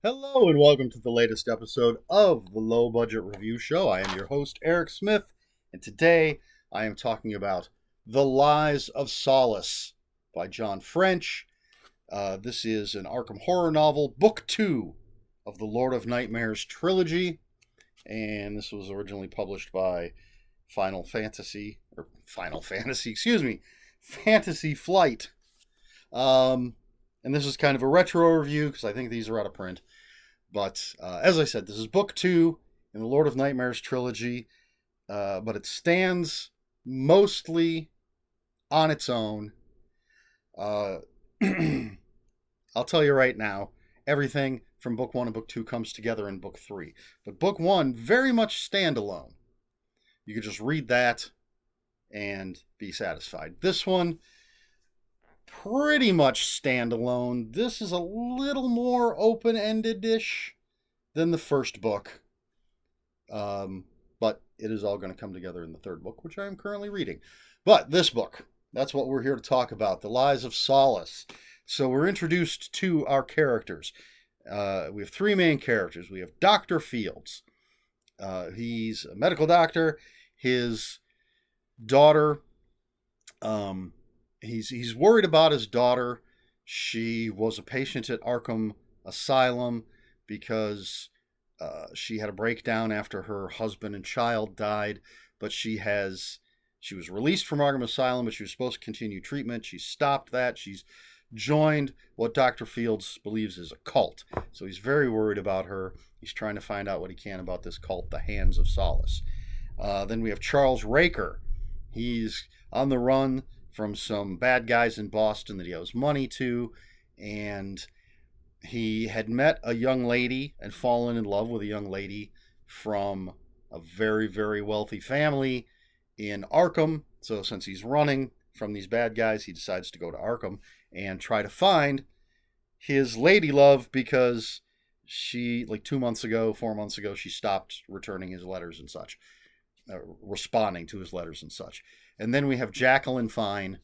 Hello and welcome to the latest episode of the Low Budget Review Show. I am your host, Eric Smith, and today I am talking about The Lies of Solace by John French. This is an Arkham Horror novel, Book 2 of the Lord of Nightmares trilogy, and this was originally published by Fantasy Flight. And this is kind of a retro review because I think these are out of print. But as I said, this is book 2 in the Lord of Nightmares trilogy, but it stands mostly on its own. I'll tell you right now, everything from book 1 and book 2 comes together in book 3. But book 1, very much standalone. You could just read that and be satisfied. This one, pretty much standalone. This is a little more open-ended-ish than the first book. But it is all going to come together in the third book, which I am currently reading. But this book, that's what we're here to talk about, The Lies of Solace. So we're introduced to our characters. We have three main characters. We have Dr. Fields. He's a medical doctor. His daughter... He's worried about his daughter. She was a patient at Arkham Asylum because she had a breakdown after her husband and child died. But she was released from Arkham Asylum, but she was supposed to continue treatment. She stopped that. She's joined what Dr. Fields believes is a cult. So he's very worried about her. He's trying to find out what he can about this cult, the Hands of Solace. Then we have Charles Raker. He's on the run from some bad guys in Boston that he owes money to, and he had met a young lady and fallen in love with a young lady from a very, very wealthy family in Arkham. So since he's running from these bad guys, he decides to go to Arkham and try to find his lady love because she, like 4 months ago, she stopped returning his letters and such, responding to his letters and such. And then we have Jacqueline Fine,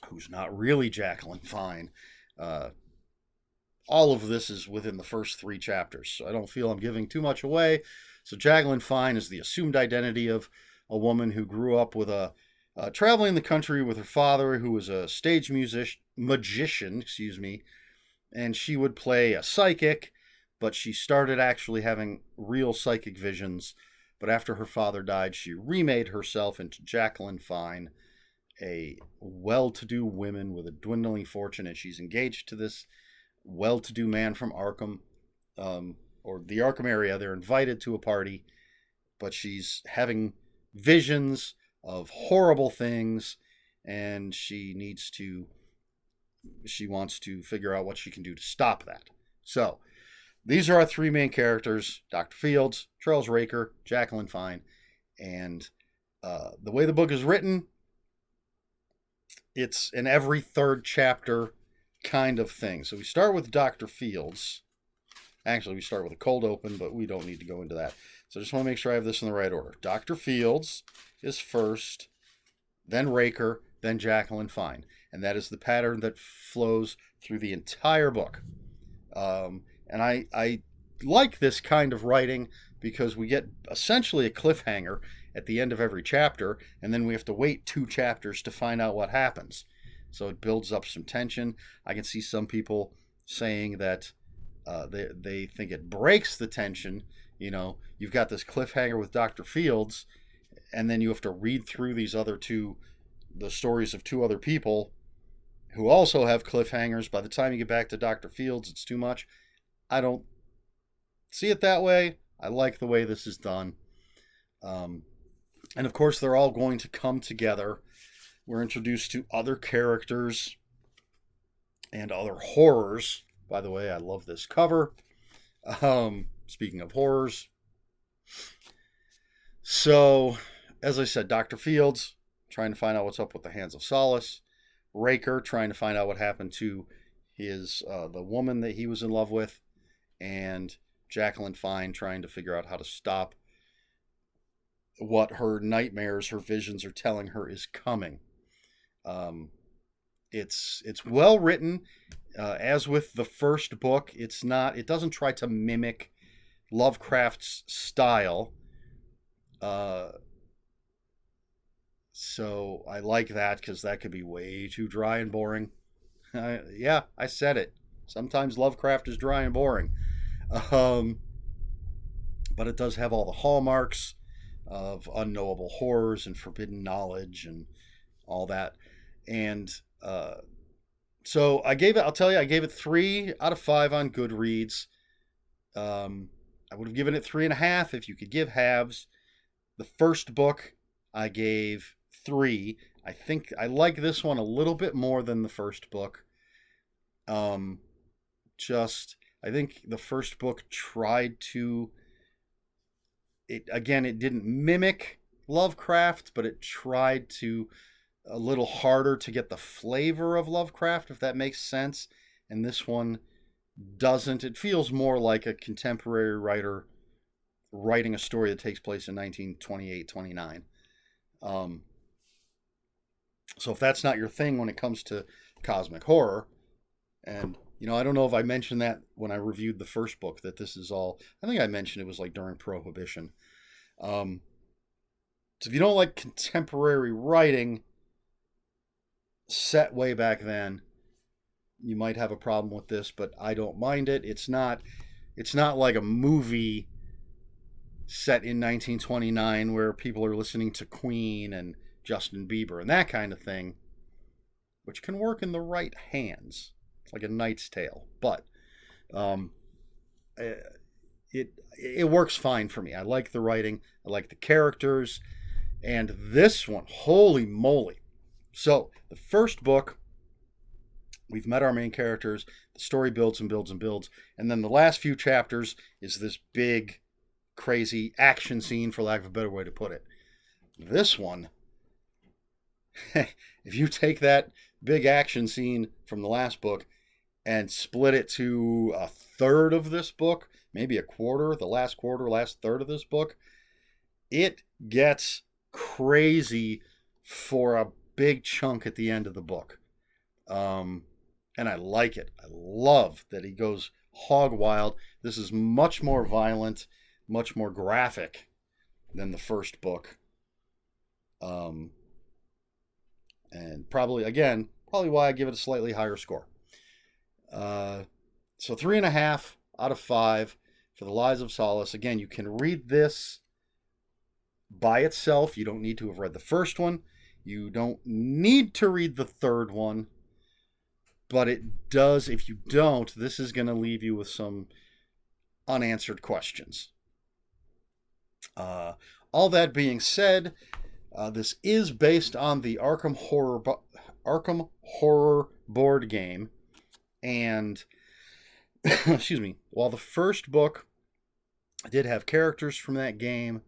who's not really Jacqueline Fine. All of this is within the first 3 chapters, so I don't feel I'm giving too much away. So Jacqueline Fine is the assumed identity of a woman who grew up with traveling the country with her father, who was a stage magician, and she would play a psychic, but she started actually having real psychic visions. But after her father died, she remade herself into Jacqueline Fine, a well-to-do woman with a dwindling fortune, and she's engaged to this well-to-do man from Arkham, or the Arkham area. They're invited to a party, but she's having visions of horrible things, and she wants to figure out what she can do to stop that. So, these are our 3 main characters, Dr. Fields, Charles Raker, Jacqueline Fine, and the way the book is written, it's an every 3rd chapter kind of thing. So we start with Dr. Fields. Actually, we start with a cold open, but we don't need to go into that. So I just want to make sure I have this in the right order. Dr. Fields is first, then Raker, then Jacqueline Fine. And that is the pattern that flows through the entire book. And I like this kind of writing because we get essentially a cliffhanger at the end of every chapter, and then we have to wait 2 chapters to find out what happens. So it builds up some tension. I can see some people saying that they think it breaks the tension. You know, you've got this cliffhanger with Dr. Fields, and then you have to read through the stories of 2 other people who also have cliffhangers. By the time you get back to Dr. Fields, it's too much. I don't see it that way. I like the way this is done. And of course, they're all going to come together. We're introduced to other characters and other horrors. By the way, I love this cover. Speaking of horrors. So, as I said, Dr. Fields trying to find out what's up with the Hands of Solace. Raker trying to find out what happened to the woman that he was in love with. And Jacqueline Fine trying to figure out how to stop what her nightmares, her visions are telling her is coming. It's well written. As with the first book, it doesn't try to mimic Lovecraft's style. Uh, so I like that because that could be way too dry and boring. Yeah, I said it. Sometimes Lovecraft is dry and boring. Um, but it does have all the hallmarks of unknowable horrors and forbidden knowledge and all that. And so I'll tell you, I gave it 3 out of 5 on Goodreads. I would have given it 3.5 if you could give halves. The first book I gave 3. I think I like this one a little bit more than the first book. I think the first book tried to, it didn't mimic Lovecraft, but it tried to a little harder to get the flavor of Lovecraft, if that makes sense. And this one doesn't. It feels more like a contemporary writer writing a story that takes place in 1928, 29. So if that's not your thing when it comes to cosmic horror, and I don't know if I mentioned that when I reviewed the first book, that this is all, I think I mentioned it was like during Prohibition. So if you don't like contemporary writing set way back then, you might have a problem with this, but I don't mind it. It's not like a movie set in 1929 where people are listening to Queen and Justin Bieber and that kind of thing, which can work in the right hands. It's like A Knight's Tale, but it works fine for me. I like the writing, I like the characters, and this one, holy moly. So the first book, we've met our main characters, the story builds and builds and builds, and then the last few chapters is this big, crazy action scene, for lack of a better way to put it. This one, if you take that big action scene from the last book and split it to a third of this book, maybe a quarter, last third of this book, it gets crazy for a big chunk at the end of the book. And I like it. I love that he goes hog wild. This is much more violent, much more graphic than the first book. And probably why I give it a slightly higher score. So 3.5 out of 5 for the Lies of Solace. Again, you can read this by itself. You don't need to have read the first one. You don't need to read the third one. But it does, if you don't, this is going to leave you with some unanswered questions. All that being said, this is based on the Arkham Horror board game. And, excuse me, while the first book did have characters from that game,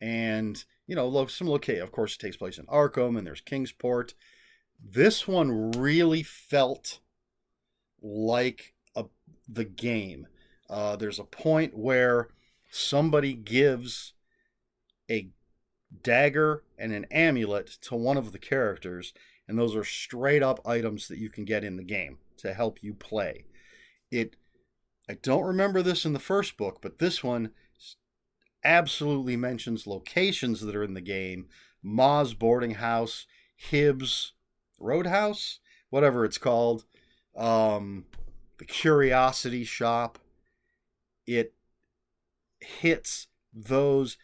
and, some locate, of course, it takes place in Arkham, and there's Kingsport. This one really felt like the game. There's a point where somebody gives a dagger and an amulet to one of the characters, and those are straight up items that you can get in the game to help you play. I don't remember this in the first book, but this one absolutely mentions locations that are in the game. Ma's boarding house, Hibbs Roadhouse, whatever it's called, the Curiosity Shop. It hits those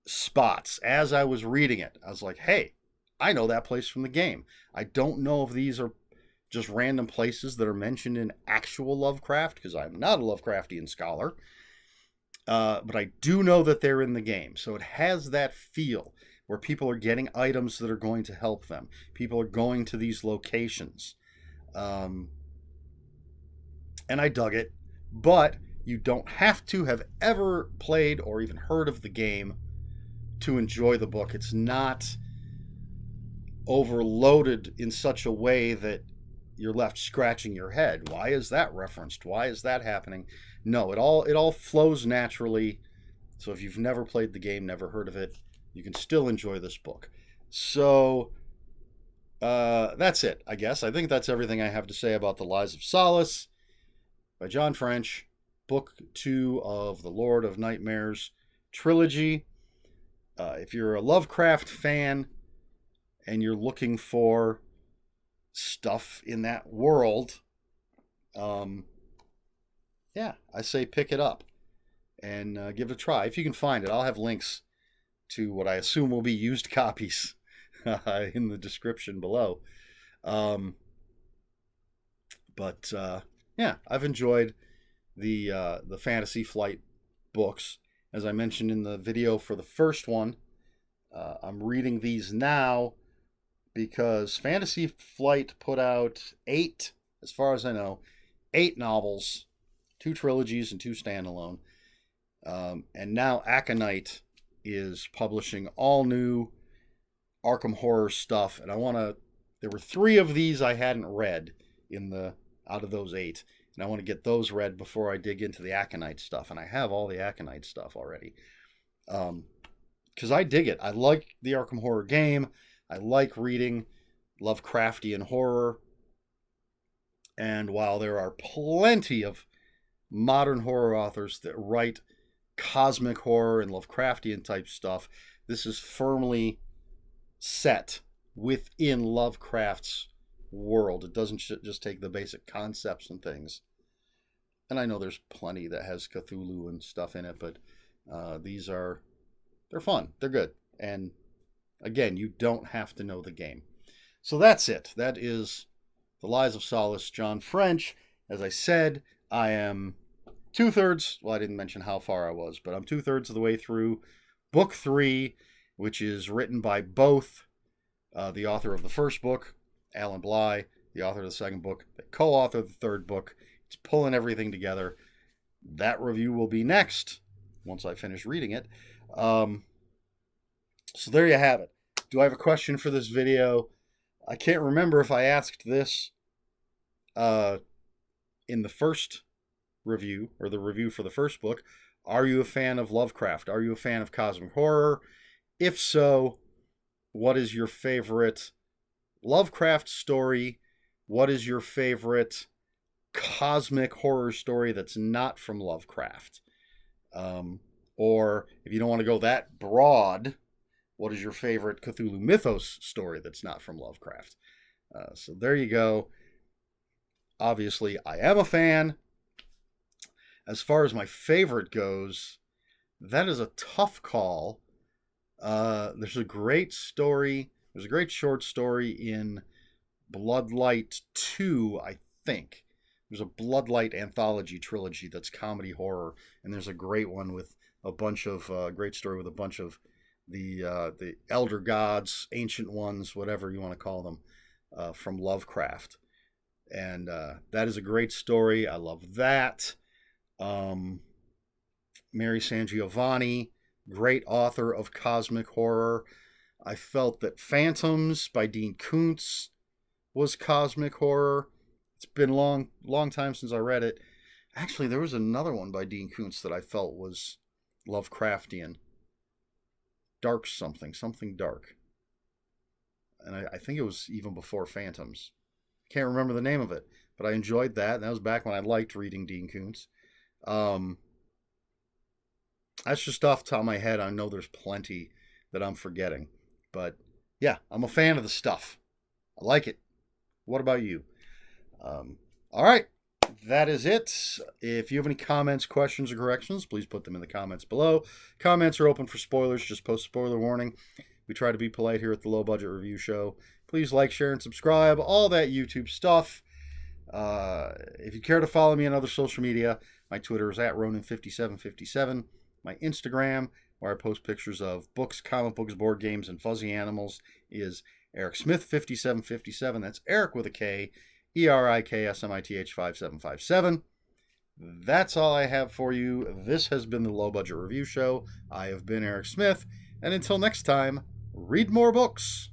spots. As I was reading it, I was like, hey, I know that place from the game. I don't know if these are just random places that are mentioned in actual Lovecraft, because I'm not a Lovecraftian scholar, but I do know that they're in the game. So it has that feel where people are getting items that are going to help them. People are going to these locations. And I dug it. But you don't have to have ever played or even heard of the game to enjoy the book. It's not overloaded in such a way that you're left scratching your head. Why is that referenced? Why is that happening? No, it all flows naturally. So if you've never played the game, never heard of it, you can still enjoy this book. So That's it, I guess. I think that's everything I have to say about The Lies of Solace by John French, Book 2 of the Lord of Nightmares trilogy. If you're a Lovecraft fan and you're looking for stuff in that world, yeah, I say pick it up and give it a try. If you can find it, I'll have links to what I assume will be used copies in the description below. But yeah, I've enjoyed the Fantasy Flight books. As I mentioned in the video for the first one, I'm reading these now because Fantasy Flight put out 8, as far as I know, 8 novels, 2 trilogies and 2 standalone. And now Aconite is publishing all new Arkham Horror stuff, and there were 3 of these I hadn't read out of those 8, and I want to get those read before I dig into the Aconite stuff, and I have all the Aconite stuff already. Because I dig it. I like the Arkham Horror game. I like reading Lovecraftian horror. And while there are plenty of modern horror authors that write cosmic horror and Lovecraftian type stuff, this is firmly set within Lovecraft's world. It doesn't just take the basic concepts and things. And I know there's plenty that has Cthulhu and stuff in it, but they're fun. They're good. And again, you don't have to know the game. So that's it. That is The Lies of Solace, John French. As I said, I am 2/3, well, I didn't mention how far I was, but I'm 2/3 of the way through book 3, which is written by both the author of the first book, Alan Bly, the author of the second book, the co-author of the third book. It's pulling everything together. That review will be next, once I finish reading it. So there you have it. Do I have a question for this video? I can't remember if I asked this in the first review, or the review for the first book. Are you a fan of Lovecraft? Are you a fan of cosmic horror? If so, what is your favorite Lovecraft story? What is your favorite cosmic horror story that's not from Lovecraft? Or if you don't want to go that broad, what is your favorite Cthulhu Mythos story that's not from Lovecraft? So there you go. Obviously, I am a fan. As far as my favorite goes, that is a tough call. There's a great story. There's a great short story in Bloodlight 2, I think. There's a Bloodlight anthology trilogy that's comedy horror, and there's a great one with a bunch of great story with a bunch of the elder gods, ancient ones, whatever you want to call them, from Lovecraft. And that is a great story. I love that. Mary Sangiovanni, great author of cosmic horror. I felt that Phantoms by Dean Koontz was cosmic horror. It's been long time since I read it. Actually, there was another one by Dean Koontz that I felt was Lovecraftian. Dark something dark. And I think it was even before Phantoms. Can't remember the name of it, but I enjoyed that. And that was back when I liked reading Dean Koontz. That's just off the top of my head. I know there's plenty that I'm forgetting. But yeah, I'm a fan of the stuff. I like it. What about you? All right. That is it. If you have any comments, questions, or corrections, please put them in the comments below. Comments are open for spoilers. Just post spoiler warning. We try to be polite here at the Low Budget Review Show. Please like, share, and subscribe. All that YouTube stuff. If you care to follow me on other social media, my Twitter is @Ronin5757. My Instagram, where I post pictures of books, comic books, board games, and fuzzy animals, is ErikSmith5757. That's Eric with a K, ERIKSMITH 5757. That's all I have for you. This has been the Low Budget Review Show. I have been Erik Smith, and until next time, read more books.